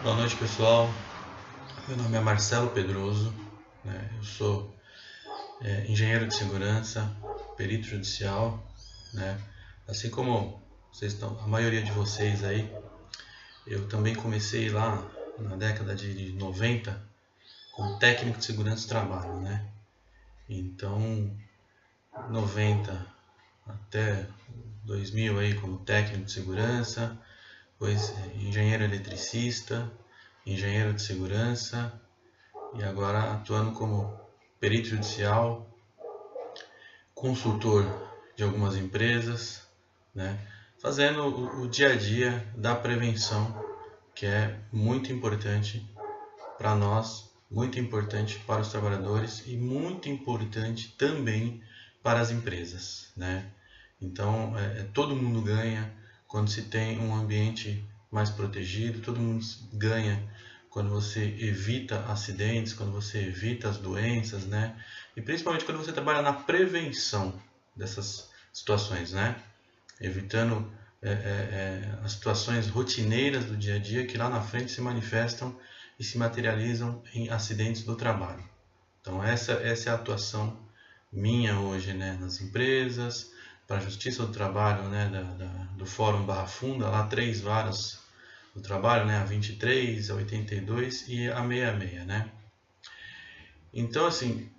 Boa noite, pessoal. Meu nome é Marcelo Pedroso, né? Eu sou engenheiro de segurança, perito judicial, né? Assim como a maioria de vocês aí, eu também comecei lá na década de 90 como técnico de segurança do trabalho, né? Então, 90 até 2000 aí como técnico de segurança, depois engenheiro eletricista, engenheiro de segurança e agora atuando como perito judicial, consultor de algumas empresas, né? Fazendo o dia a dia da prevenção, que é muito importante para nós, muito importante para os trabalhadores e muito importante também para as empresas, né? Então, todo mundo ganha quando se tem um ambiente mais protegido, todo mundo ganha quando você evita acidentes, quando você evita as doenças, né? E principalmente quando você trabalha na prevenção dessas situações, né? Evitando as situações rotineiras do dia a dia que lá na frente se manifestam e se materializam em acidentes do trabalho. Então essa é a atuação minha hoje, né? Nas empresas, para a Justiça do Trabalho, né? Do Fórum Barra Funda, lá 3 varas do trabalho, né, a 23, a 82 e a 66, né? Então, assim,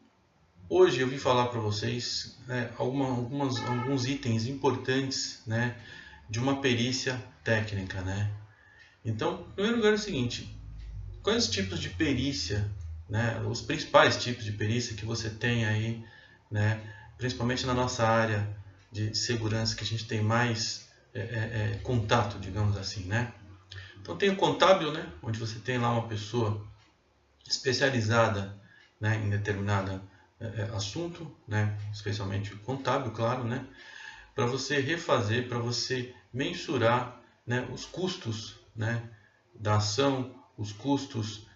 hoje eu vim falar para vocês, né, alguns itens importantes, né, de uma perícia técnica, né? Então, em primeiro lugar é o seguinte: quais os tipos de perícia, né, os principais tipos de perícia que você tem aí, né, principalmente na nossa área de segurança que a gente tem mais contato, digamos assim, né? Então tem o contábil, né, onde você tem lá uma pessoa especializada, né, em determinado assunto, né, especialmente o contábil, claro, né, para você refazer, para você mensurar, né, os custos, né, da ação, os custos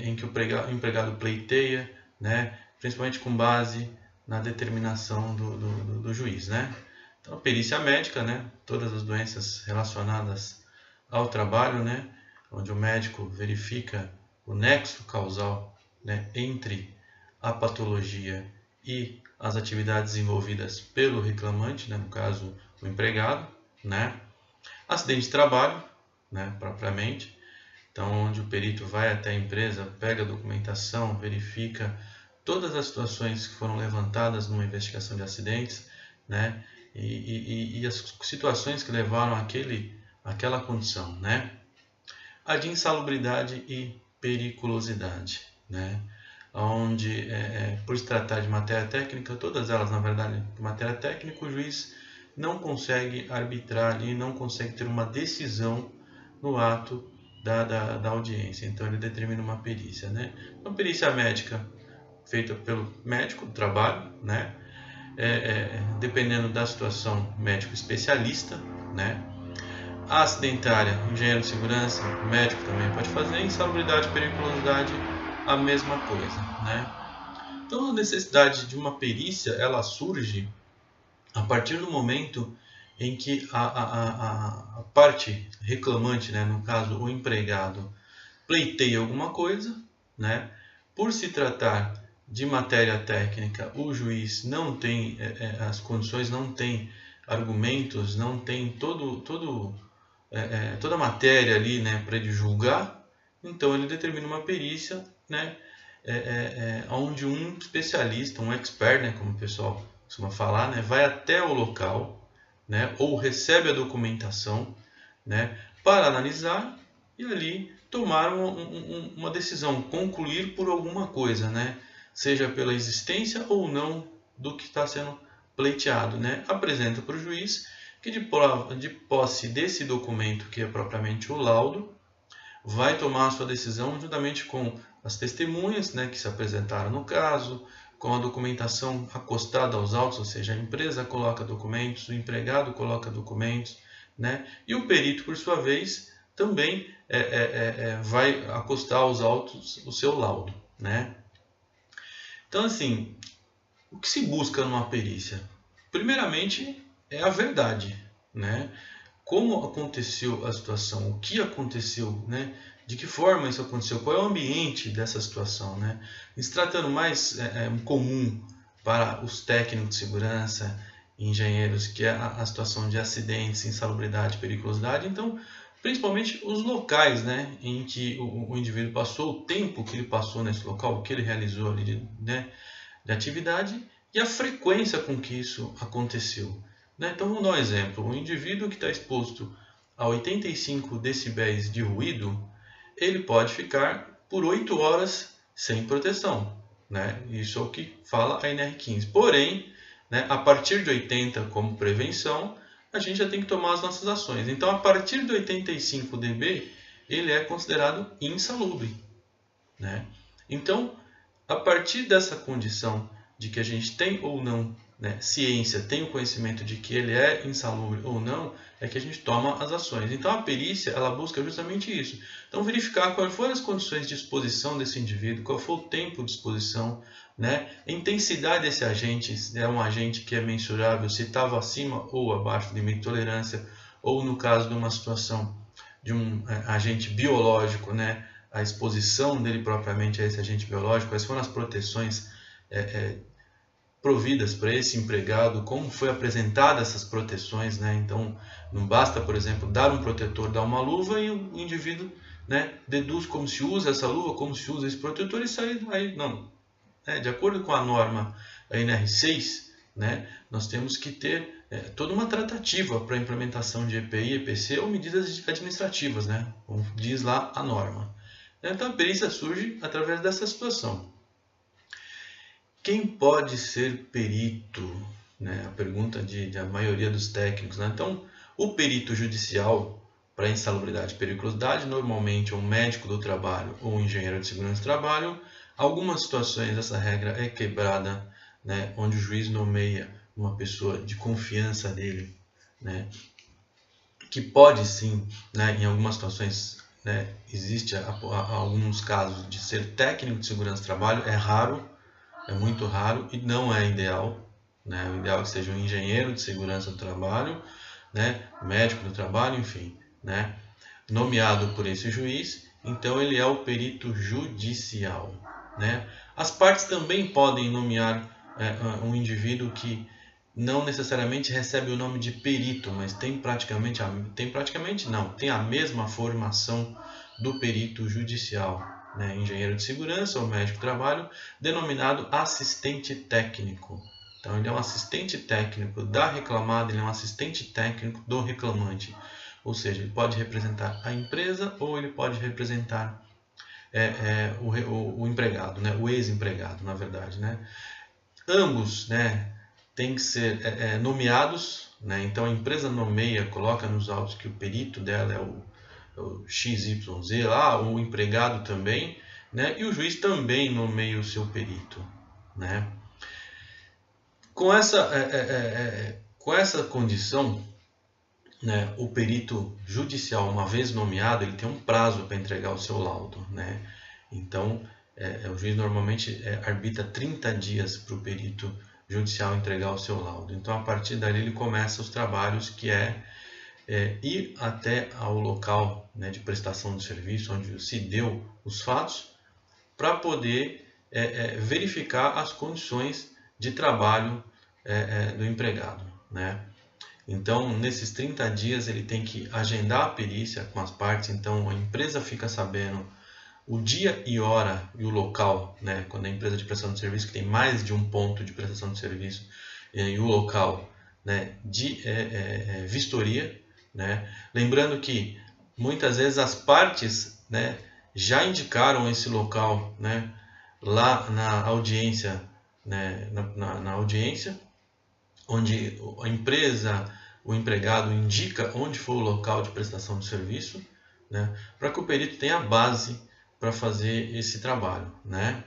em que o empregado pleiteia, né, principalmente com base na determinação do juiz, né. Então a perícia médica, né, todas as doenças relacionadas ao trabalho, né, onde o médico verifica o nexo causal, né, entre a patologia e as atividades envolvidas pelo reclamante, né, no caso o empregado, né. Acidente de trabalho, né, propriamente, então onde o perito vai até a empresa, pega a documentação, verifica todas as situações que foram levantadas numa investigação de acidentes, né, e as situações que levaram àquela condição, né. A de insalubridade e periculosidade, né, onde, por se tratar de matéria técnica, todas elas, na verdade, de matéria técnica, o juiz não consegue arbitrar ali, não consegue ter uma decisão no ato da audiência. Então, ele determina uma perícia, né. Uma perícia médica feita pelo médico do trabalho, né, dependendo da situação, médico especialista, né. A acidentária, engenheiro de segurança, médico também pode fazer. Insalubridade e periculosidade, a mesma coisa, né. Então a necessidade de uma perícia, ela surge a partir do momento em que a parte reclamante, né, no caso o empregado, pleiteia alguma coisa, né. Por se tratar de matéria técnica, o juiz não tem as condições, não tem argumentos, não tem toda a matéria ali, né, para ele julgar. Então ele determina uma perícia, né, onde um especialista, um expert, né, como o pessoal costuma falar, né, vai até o local, né, ou recebe a documentação, né, para analisar e ali tomar uma decisão, concluir por alguma coisa, né, seja pela existência ou não do que está sendo pleiteado, né, apresenta para o juiz, que de posse desse documento, que é propriamente o laudo, vai tomar a sua decisão juntamente com as testemunhas, né, que se apresentaram no caso, com a documentação acostada aos autos, ou seja, a empresa coloca documentos, o empregado coloca documentos, né, e o perito, por sua vez, também vai acostar aos autos o seu laudo, né. Então, assim, o que se busca numa perícia? Primeiramente, é a verdade, né? Como aconteceu a situação, o que aconteceu, né, De que forma isso aconteceu? Qual é o ambiente dessa situação, né? Se tratando mais comum para os técnicos de segurança, engenheiros, que é a situação de acidentes, insalubridade, periculosidade. Então, principalmente os locais, né, em que o indivíduo passou, o tempo que ele passou nesse local, o que ele realizou ali de atividade e a frequência com que isso aconteceu, né? Então, vamos dar um exemplo. O indivíduo que está exposto a 85 decibéis de ruído, ele pode ficar por 8 horas sem proteção, né? Isso é o que fala a NR15. Porém, né, a partir de 80 como prevenção, a gente já tem que tomar as nossas ações. Então, a partir de 85 dB, ele é considerado insalubre, né? Então, a partir dessa condição de que a gente tem ou não, né, ciência, tem o conhecimento de que ele é insalubre ou não, é que a gente toma as ações. Então a perícia, ela busca justamente isso. Então verificar quais foram as condições de exposição desse indivíduo, qual foi o tempo de exposição, né, a intensidade desse agente, se é um agente que é mensurável, se estava acima ou abaixo do limite de tolerância, ou no caso de uma situação de um agente biológico, né, a exposição dele propriamente a esse agente biológico, quais foram as proteções providas para esse empregado, como foi apresentada essas proteções, né? Então, não basta, por exemplo, dar um protetor, dar uma luva e o indivíduo, né, deduz como se usa essa luva, como se usa esse protetor e sai aí, não. De acordo com a norma a NR6, né, nós temos que ter toda uma tratativa para a implementação de EPI, EPC ou medidas administrativas, né, como diz lá a norma. Então, a perícia surge através dessa situação. Quem pode ser perito? Né? A pergunta da maioria dos técnicos. Né? Então, o perito judicial para insalubridade e periculosidade, normalmente é um médico do trabalho ou um engenheiro de segurança do trabalho. Algumas situações essa regra é quebrada, né? Onde o juiz nomeia uma pessoa de confiança dele, né? Que pode sim, né? Em algumas situações, né? Existe alguns casos de ser técnico de segurança do trabalho, é raro. É muito raro e não é ideal, né? O ideal é que seja um engenheiro de segurança do trabalho, né? Médico do trabalho, enfim, né? Nomeado por esse juiz, então ele é o perito judicial, né? As partes também podem nomear um indivíduo que não necessariamente recebe o nome de perito, mas tem a mesma formação do perito judicial. Né, engenheiro de segurança ou médico do trabalho, denominado assistente técnico. Então, ele é um assistente técnico da reclamada, ele é um assistente técnico do reclamante. Ou seja, ele pode representar a empresa ou ele pode representar o empregado, né, o ex-empregado, na verdade. Né. Ambos, né, têm que ser nomeados. Né, então, a empresa nomeia, coloca nos autos que o perito dela é o XYZ lá, o empregado também, né? E o juiz também nomeia o seu perito, né? Com essa condição, né, o perito judicial, uma vez nomeado, ele tem um prazo para entregar o seu laudo, né? Então, o juiz normalmente arbitra 30 dias para o perito judicial entregar o seu laudo. Então, a partir dali, ele começa os trabalhos, que ir até ao local, né, de prestação de serviço, onde se deu os fatos, para poder verificar as condições de trabalho do empregado. Né? Então, nesses 30 dias, ele tem que agendar a perícia com as partes. Então, a empresa fica sabendo o dia e hora e o local, né, quando a empresa de prestação de serviço, que tem mais de um ponto de prestação de serviço, e o local, né, de vistoria. Né? Lembrando que muitas vezes as partes, né, já indicaram esse local, né, lá na audiência, né, na audiência, onde a empresa, o empregado indica onde foi o local de prestação de serviço, né, para que o perito tenha base para fazer esse trabalho. Né?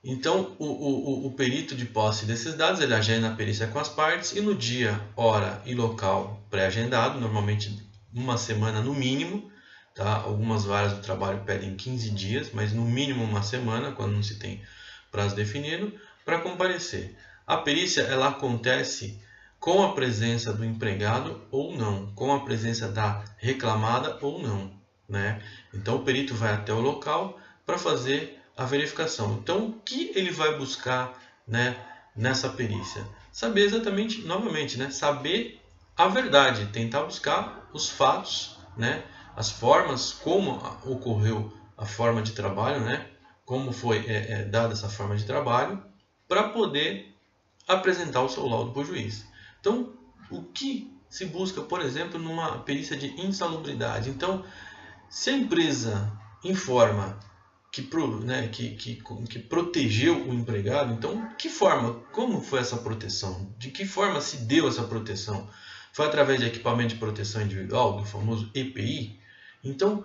Então, o perito, de posse desses dados, ele agenda a perícia com as partes e no dia, hora e local pré-agendado, normalmente uma semana no mínimo, tá? Algumas varas do trabalho pedem 15 dias, mas no mínimo uma semana, quando não se tem prazo definido, para comparecer. A perícia, ela acontece com a presença do empregado ou não, com a presença da reclamada ou não. né? Então o perito vai até o local para fazer a verificação. Então o que ele vai buscar, né, nessa perícia? Saber exatamente, novamente, né, saber a verdade, tentar buscar os fatos, né, as formas, como ocorreu a forma de trabalho, né, como foi dada essa forma de trabalho, para poder apresentar o seu laudo para o juiz. Então, o que se busca, por exemplo, numa perícia de insalubridade? Então, se a empresa informa que protegeu o empregado, então, que forma, como foi essa proteção? De que forma se deu essa proteção? Foi através de equipamento de proteção individual, do famoso EPI? Então,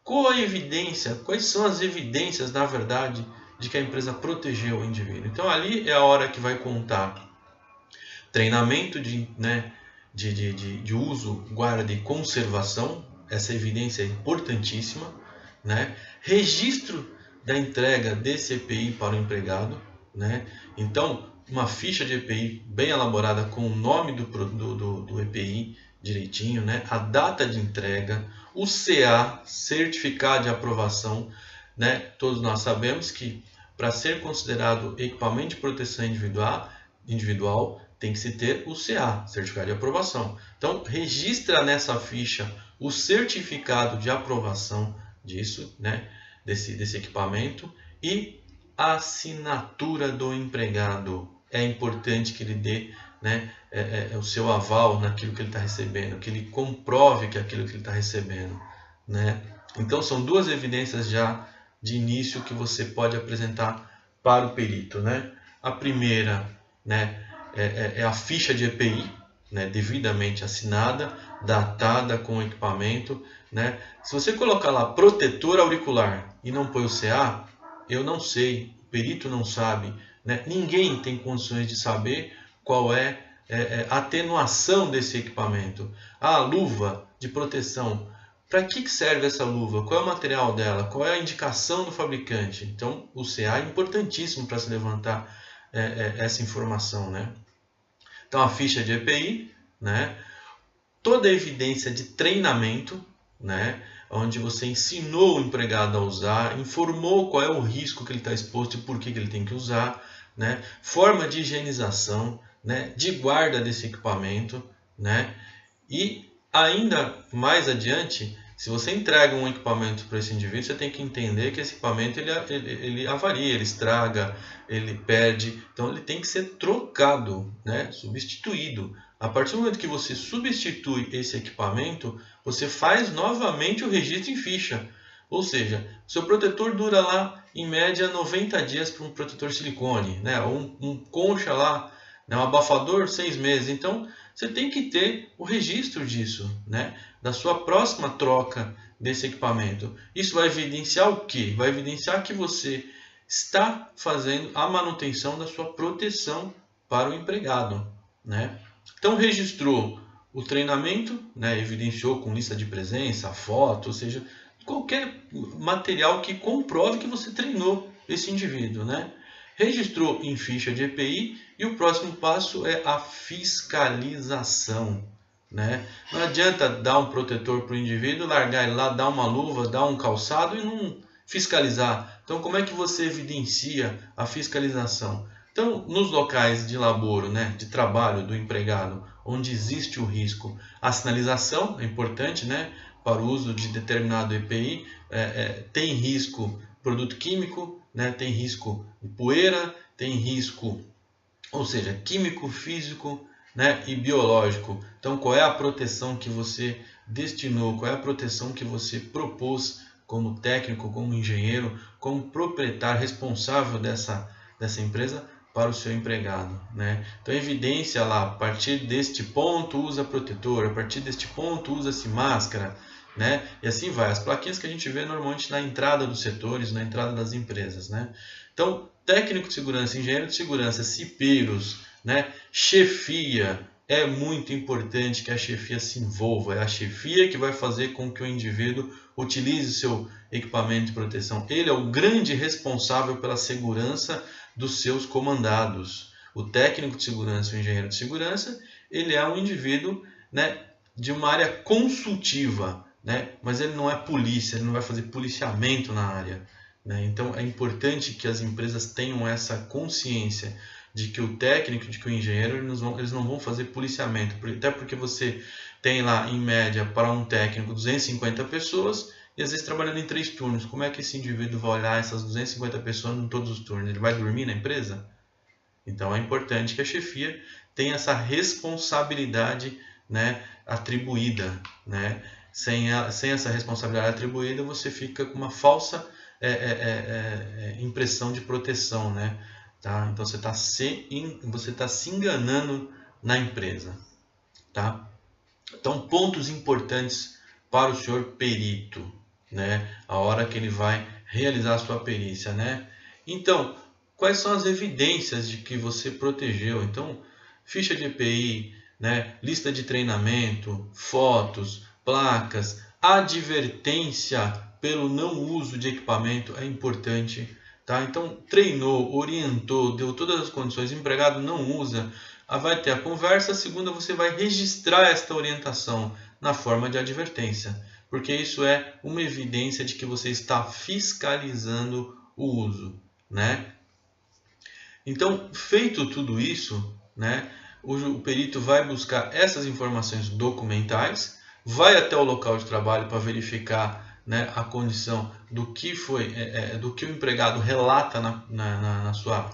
qual a evidência, quais são as evidências, na verdade, de que a empresa protegeu o indivíduo? Então, ali é a hora que vai contar treinamento de uso, guarda e conservação, essa evidência é importantíssima, né? Registro da entrega desse EPI para o empregado, né? Então, uma ficha de EPI bem elaborada com o nome do EPI direitinho, né? A data de entrega, o CA, certificado de aprovação, né? Todos nós sabemos que para ser considerado equipamento de proteção individual tem que se ter o CA, certificado de aprovação. Então, registra nessa ficha o certificado de aprovação disso, né, desse equipamento, e a assinatura do empregado. É importante que ele dê, né, o seu aval naquilo que ele está recebendo, que ele comprove que aquilo que ele está recebendo, né? Então, são duas evidências já de início que você pode apresentar para o perito, né? A primeira, né, é a ficha de EPI, né, devidamente assinada, datada com o equipamento, né? Se você colocar lá protetor auricular e não põe o CA, eu não sei, o perito não sabe, né? Ninguém tem condições de saber qual é a atenuação desse equipamento. A luva de proteção, para que serve essa luva? Qual é o material dela? Qual é a indicação do fabricante? Então, o CA é importantíssimo para se levantar essa informação, né? Então, a ficha de EPI, né? Toda a evidência de treinamento, né? Onde você ensinou o empregado a usar, informou qual é o risco que ele está exposto e por que ele tem que usar, né? Forma de higienização, né? De guarda desse equipamento, né? E ainda mais adiante, se você entrega um equipamento para esse indivíduo, você tem que entender que esse equipamento ele avaria, ele estraga, ele perde, então ele tem que ser trocado, né? Substituído. A partir do momento que você substitui esse equipamento, você faz novamente o registro em ficha. Ou seja, seu protetor dura lá em média 90 dias para um protetor silicone, né? Um concha lá, né? Um abafador 6 meses. Então você tem que ter o registro disso, né? Da sua próxima troca desse equipamento. Isso vai evidenciar o quê? Vai evidenciar que você está fazendo a manutenção da sua proteção para o empregado, né? Então registrou o treinamento, né? Evidenciou com lista de presença, foto, ou seja, qualquer material que comprove que você treinou esse indivíduo, né? Registrou em ficha de EPI e o próximo passo é a fiscalização, né? Não adianta dar um protetor para o indivíduo, largar ele lá, dar uma luva, dar um calçado e não fiscalizar. Então, como é que você evidencia a fiscalização? Então, nos locais de laboro, né, de trabalho do empregado, onde existe o risco, a sinalização é importante, né, para o uso de determinado EPI, tem risco produto químico, né, tem risco de poeira, tem risco, ou seja, químico, físico, né, e biológico. Então, qual é a proteção que você destinou, qual é a proteção que você propôs como técnico, como engenheiro, como proprietário responsável dessa empresa para o seu empregado, né? Então, evidência lá, a partir deste ponto usa protetor, a partir deste ponto usa-se máscara, né? E assim vai, as plaquinhas que a gente vê normalmente na entrada dos setores, na entrada das empresas, né? Então, técnico de segurança, engenheiro de segurança, cipeiros, né? Chefia, é muito importante que a chefia se envolva, é a chefia que vai fazer com que o indivíduo utilize seu equipamento de proteção. Ele é o grande responsável pela segurança dos seus comandados. O técnico de segurança, o engenheiro de segurança, ele é um indivíduo, né, de uma área consultiva, né? Mas ele não é polícia, ele não vai fazer policiamento na área, né? Então é importante que as empresas tenham essa consciência de que o técnico, de que o engenheiro, eles não vão fazer policiamento, até porque você tem lá, em média, para um técnico, 250 pessoas, e às vezes trabalhando em 3 turnos. Como é que esse indivíduo vai olhar essas 250 pessoas em todos os turnos? Ele vai dormir na empresa? Então é importante que a chefia tenha essa responsabilidade, né, atribuída, né? Sem essa responsabilidade atribuída, você fica com uma falsa impressão de proteção, né? Tá? Então você está se enganando na empresa, tá? Então, pontos importantes para o senhor perito, né? A hora que ele vai realizar a sua perícia, né? Então, quais são as evidências de que você protegeu? Então, ficha de EPI, né? Lista de treinamento, fotos, placas, advertência pelo não uso de equipamento é importante, tá? Então, treinou, orientou, deu todas as condições, o empregado não usa, vai ter a conversa. A segunda, você vai registrar esta orientação na forma de advertência, porque isso é uma evidência de que você está fiscalizando o uso, né? Então, feito tudo isso, né, o perito vai buscar essas informações documentais, vai até o local de trabalho para verificar, né, a condição do que foi, do que o empregado relata na sua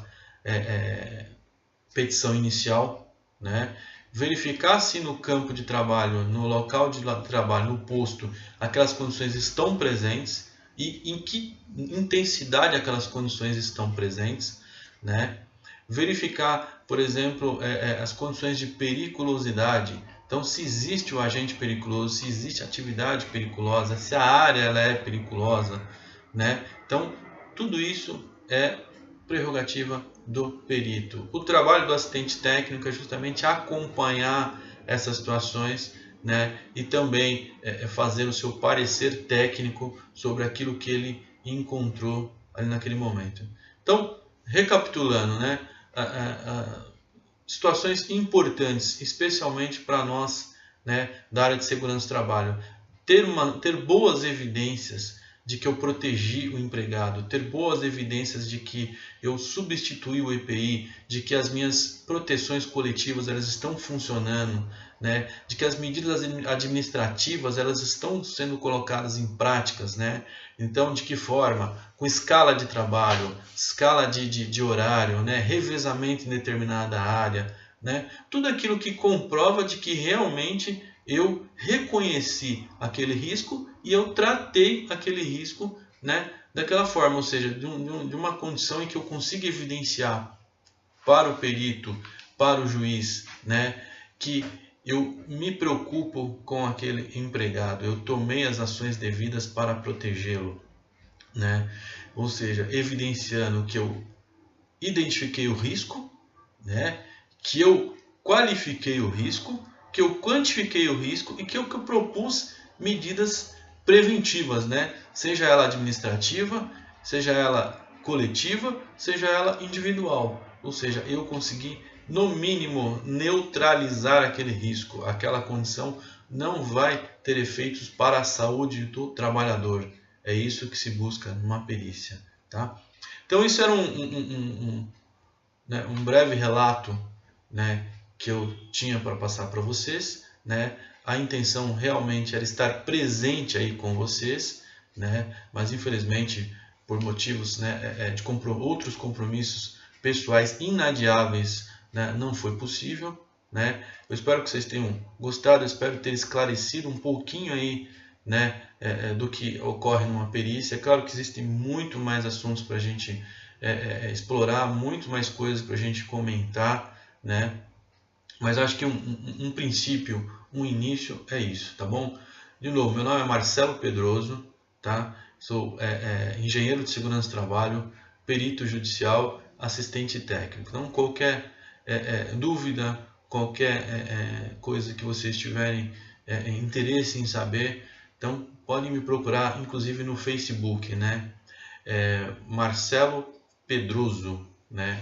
petição inicial, né? Verificar se no campo de trabalho, no local de trabalho, no posto, aquelas condições estão presentes e em que intensidade aquelas condições estão presentes, né? Verificar, por exemplo, as condições de periculosidade. Então, se existe o agente periculoso, se existe atividade periculosa, se a área ela é periculosa, né? Então, tudo isso é prerrogativa do perito. O trabalho do assistente técnico é justamente acompanhar essas situações, né? E também fazer o seu parecer técnico sobre aquilo que ele encontrou ali naquele momento. Então, recapitulando, né? Situações importantes, especialmente para nós, né, da área de segurança do trabalho. Ter boas evidências de que eu protegi o empregado, ter boas evidências de que eu substituí o EPI, de que as minhas proteções coletivas elas estão funcionando, né? De que as medidas administrativas elas estão sendo colocadas em práticas, né? Então, de que forma? Com escala de trabalho, escala de horário, né? Revezamento em determinada área, né? Tudo aquilo que comprova de que realmente eu reconheci aquele risco e eu tratei aquele risco, né, daquela forma, ou seja, de uma condição em que eu consiga evidenciar para o perito, para o juiz, né, que eu me preocupo com aquele empregado, eu tomei as ações devidas para protegê-lo, né? Ou seja, evidenciando que eu identifiquei o risco, né, que eu qualifiquei o risco, que eu quantifiquei o risco e que eu propus medidas preventivas, né? Seja ela administrativa, seja ela coletiva, seja ela individual. Ou seja, eu consegui, no mínimo, neutralizar aquele risco. Aquela condição não vai ter efeitos para a saúde do trabalhador. É isso que se busca numa perícia, tá? Então, isso era um breve relato, né, que eu tinha para passar para vocês, né? A intenção realmente era estar presente aí com vocês, né? Mas infelizmente por motivos, né, de outros compromissos pessoais inadiáveis, né, não foi possível, né? Eu espero que vocês tenham gostado, eu espero ter esclarecido um pouquinho aí, né, do que ocorre numa perícia. É claro que existem muito mais assuntos para a gente explorar, muito mais coisas para a gente comentar, né? Mas acho que um princípio, um início é isso, tá bom? De novo, meu nome é Marcelo Pedroso, tá? Sou engenheiro de segurança do trabalho, perito judicial, assistente técnico. Então, qualquer dúvida, qualquer coisa que vocês tiverem interesse em saber, então podem me procurar, inclusive no Facebook, né? Marcelo Pedroso, né?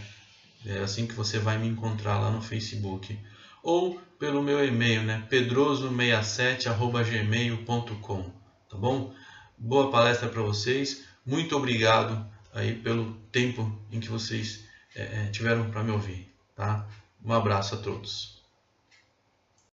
É assim que você vai me encontrar lá no Facebook. ou pelo meu e-mail, né, pedroso67@gmail.com, tá bom? Boa palestra para vocês, muito obrigado aí pelo tempo em que vocês tiveram para me ouvir, tá? Um abraço a todos.